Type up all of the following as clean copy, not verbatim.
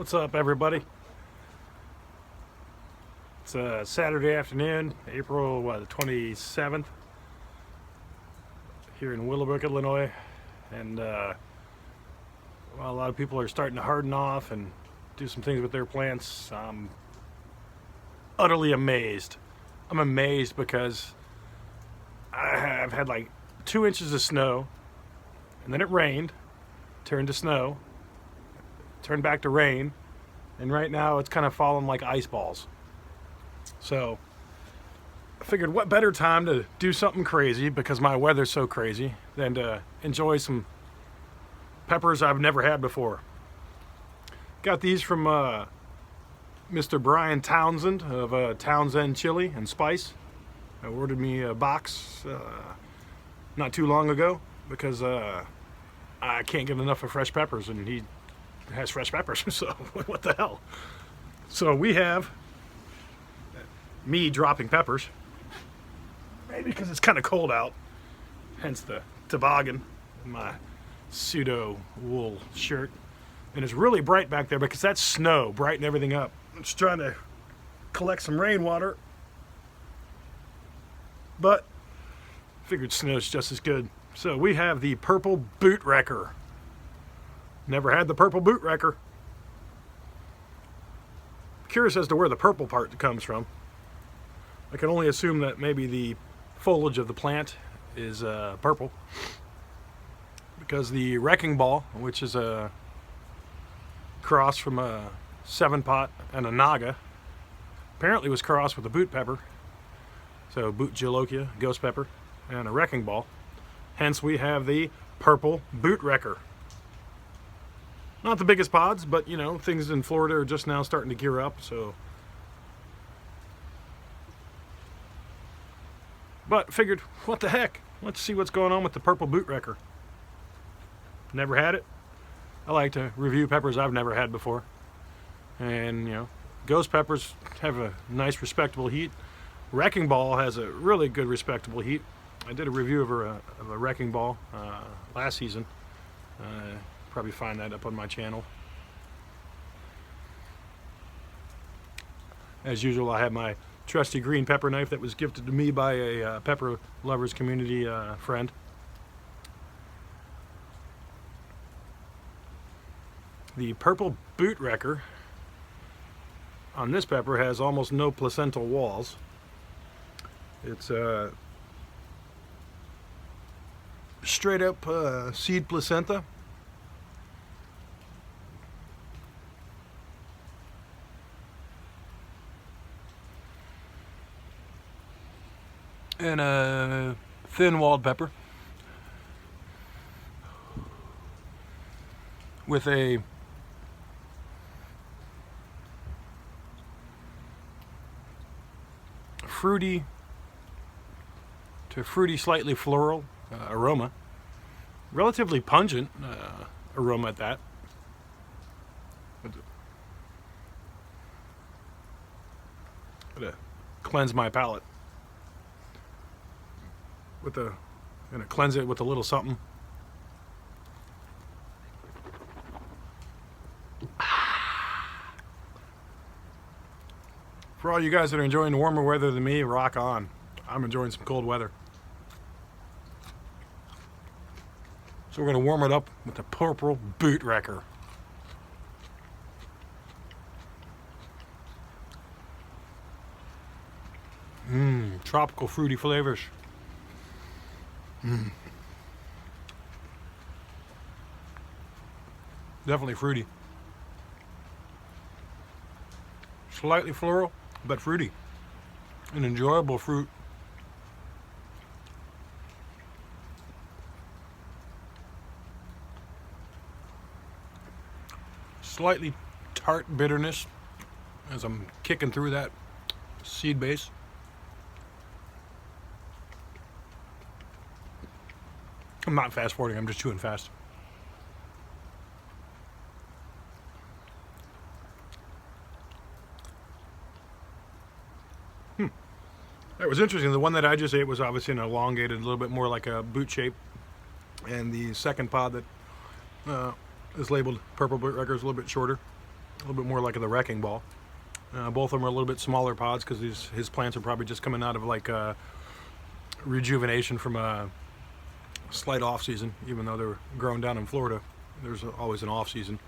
What's up, everybody? It's a Saturday afternoon, April the 27th, here in Willowbrook, Illinois, and well, a lot of people are starting to harden off and do some things with their plants. I'm utterly amazed. I'm amazed because I've had like 2 inches of snow, and then it rained, turned to snow, turned back to rain, and right now it's kind of falling like ice balls. So I figured what better time to do something crazy, because my weather's so crazy, than to enjoy some peppers I've never had before. Got these from Mr. Bryan Townsend of Townsend Chili and Spice. I ordered me a box not too long ago because I can't get enough of fresh peppers, and he has fresh peppers, so what the hell. So we have me dropping peppers, maybe because it's kind of cold out, hence the toboggan in my pseudo wool shirt, and it's really bright back there because that's snow, brighten everything up. I'm just trying to collect some rainwater, but figured snow's just as good. So we have the purple boot wrecker. Never had the purple boot wrecker. Curious as to where the purple part comes from. I can only assume that maybe the foliage of the plant is purple, because the wrecking ball, which is a cross from a 7-pot and a naga, apparently was crossed with a boot pepper. So boot geolokia, ghost pepper, and a wrecking ball. Hence we have the purple boot wrecker. Not the biggest pods, but you know, things in Florida are just now starting to gear up, so. But figured, what the heck? Let's see what's going on with the purple boot wrecker. Never had it. I like to review peppers I've never had before. And, you know, ghost peppers have a nice, respectable heat. Wrecking ball has a really good, respectable heat. I did a review of a wrecking ball last season. Probably find that up on my channel. As usual, I have my trusty green pepper knife that was gifted to me by a pepper lovers community friend. The purple boot wrecker on this pepper has almost no placental walls. It's straight up seed placenta. And a thin-walled pepper with a fruity to fruity, slightly floral aroma. Relatively pungent aroma at that. Gotta cleanse my palate. Gonna cleanse it with a little something. For all you guys that are enjoying the warmer weather than me, rock on. I'm enjoying some cold weather. So we're gonna warm it up with the purple boot wrecker. Tropical fruity flavors. Definitely fruity. Slightly floral, but fruity. An enjoyable fruit. Slightly tart bitterness as I'm kicking through that seed base. I'm not fast forwarding, I'm just chewing fast. It was interesting. The one that I just ate was obviously an elongated, a little bit more like a boot shape. And the second pod that is labeled purple boot wrecker is a little bit shorter. A little bit more like the wrecking ball. Both of them are a little bit smaller pods because his plants are probably just coming out of like rejuvenation from a slight off season. Even though they're grown down in Florida, there's always an off season.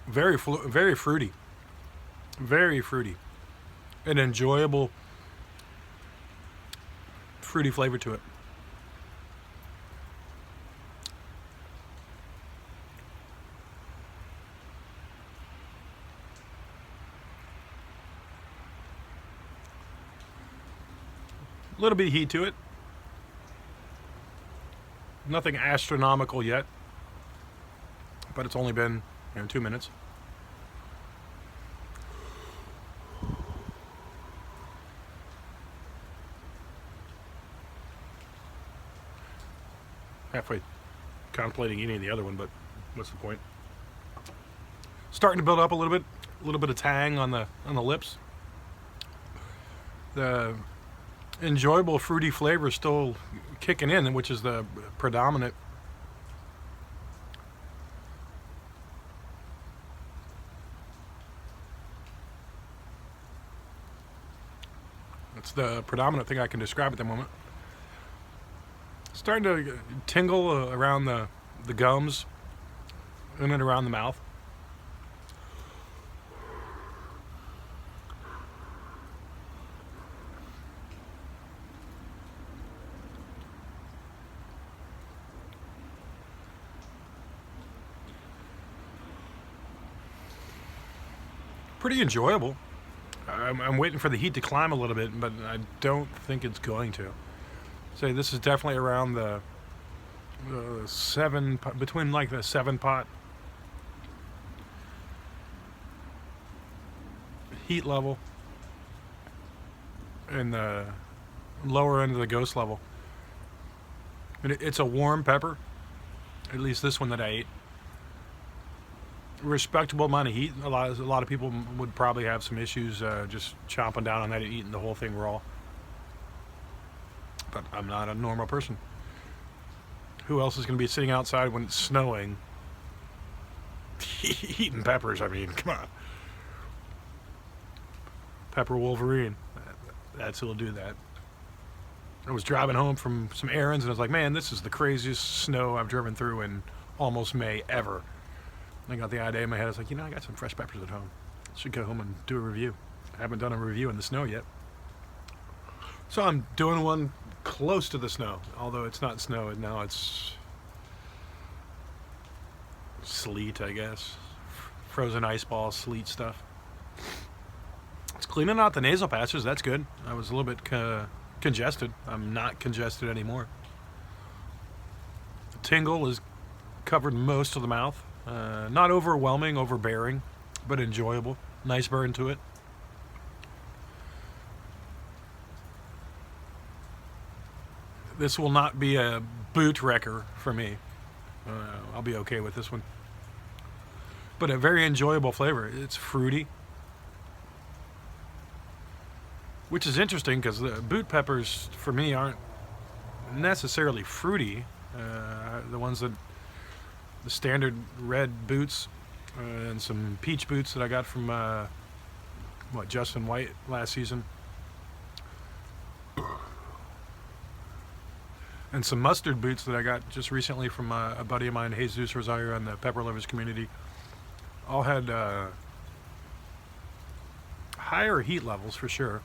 Very fruity, very fruity, an enjoyable fruity flavor to it. A little bit of heat to it. Nothing astronomical yet, but it's only been 2 minutes. Halfway contemplating eating the other one, but what's the point? Starting to build up a little bit of tang on the lips. The enjoyable fruity flavor is still kicking in, which is the predominant. It's the predominant thing I can describe at the moment. Starting to tingle around the gums, in and around the mouth. Pretty enjoyable. I'm waiting for the heat to climb a little bit, but I don't think it's going to. So this is definitely around the 7, between like the 7 pot heat level and the lower end of the ghost level. And it's a warm pepper, at least this one that I ate. Respectable amount of heat. A lot of people would probably have some issues just chomping down on that and eating the whole thing raw. But I'm not a normal person. Who else is going to be sitting outside when it's snowing eating peppers? I mean, come on. Pepper Wolverine. That's who'll do that. I was driving home from some errands and I was like, man, this is the craziest snow I've driven through in almost May ever. I got the idea in my head. I was like, I got some fresh peppers at home. Should go home and do a review. I haven't done a review in the snow yet. So I'm doing one close to the snow. Although it's not snow, now it's sleet, I guess. Frozen ice ball, sleet stuff. It's cleaning out the nasal passages. That's good. I was a little bit congested. I'm not congested anymore. The tingle has covered most of the mouth. Not overwhelming, overbearing, but enjoyable. Nice burn to it. This will not be a boot wrecker for me. I'll be okay with this one. But a very enjoyable flavor. It's fruity. Which is interesting because the boot peppers, for me, aren't necessarily fruity. The ones that... the standard red boots and some peach boots that I got from Justin White last season, and some mustard boots that I got just recently from a buddy of mine, Jesus Rosario, in the Pepper Lovers community, all had higher heat levels for sure,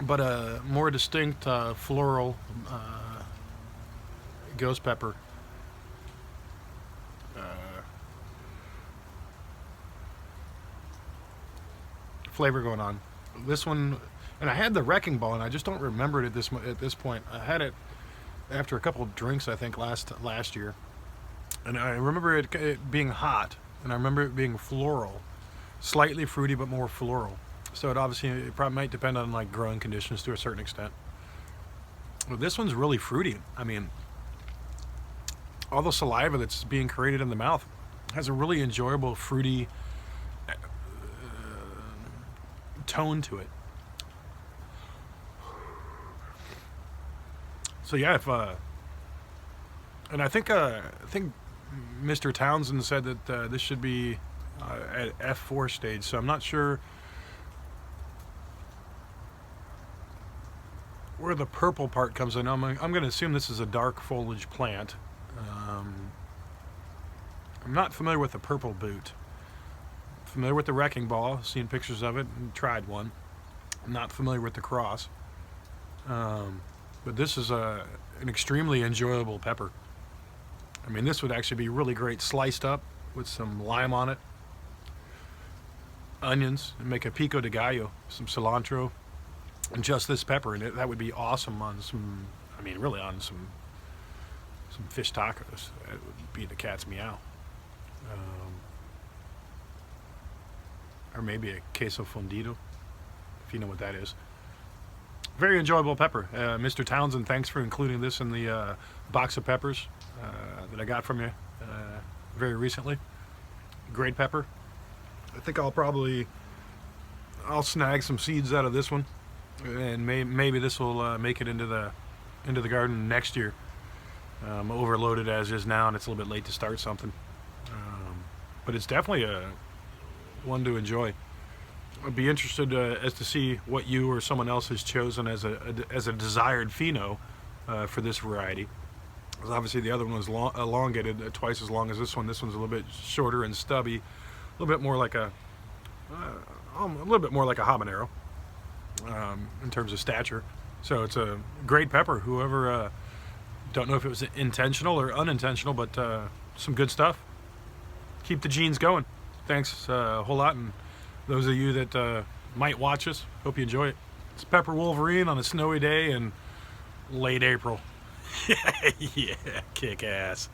but a more distinct floral ghost pepper flavor going on. This one, and I had the wrecking ball, and I just don't remember it at this point. I had it after a couple of drinks, I think, last year, and I remember it being hot, and I remember it being floral, slightly fruity but more floral. So it probably might depend on like growing conditions to a certain extent. But this one's really fruity. I mean, all the saliva that's being created in the mouth has a really enjoyable fruity tone to it. So yeah, if And I think Mr. Townsend said that this should be at F4 stage, so I'm not sure where the purple part comes in. I'm going to assume this is a dark foliage plant. I'm not familiar with the purple boot. Familiar with the wrecking ball, seen pictures of it and tried one. I'm not familiar with the cross. But this is an extremely enjoyable pepper. I mean, this would actually be really great sliced up with some lime on it, onions, and make a pico de gallo, some cilantro, and just this pepper in it. That would be awesome on some, I mean, really on some fish tacos. That would be the cat's meow. Or maybe a queso fundido, if you know what that is. Very enjoyable pepper. Mr. Townsend, thanks for including this in the box of peppers that I got from you very recently. Great pepper. I think I'll snag some seeds out of this one, and maybe this will make it into the garden next year. I'm overloaded as is now, and it's a little bit late to start something. But it's definitely one to enjoy. I'd be interested as to see what you or someone else has chosen as a desired pheno for this variety. Because obviously the other one was elongated, twice as long as this one. This one's a little bit shorter and stubby, a little bit more like a habanero in terms of stature. So it's a great pepper. Whoever, don't know if it was intentional or unintentional, but some good stuff. Keep the genes going. Thanks a whole lot, and those of you that might watch us, hope you enjoy it. It's Pepper Wolverine on a snowy day in late April. Yeah, kick ass.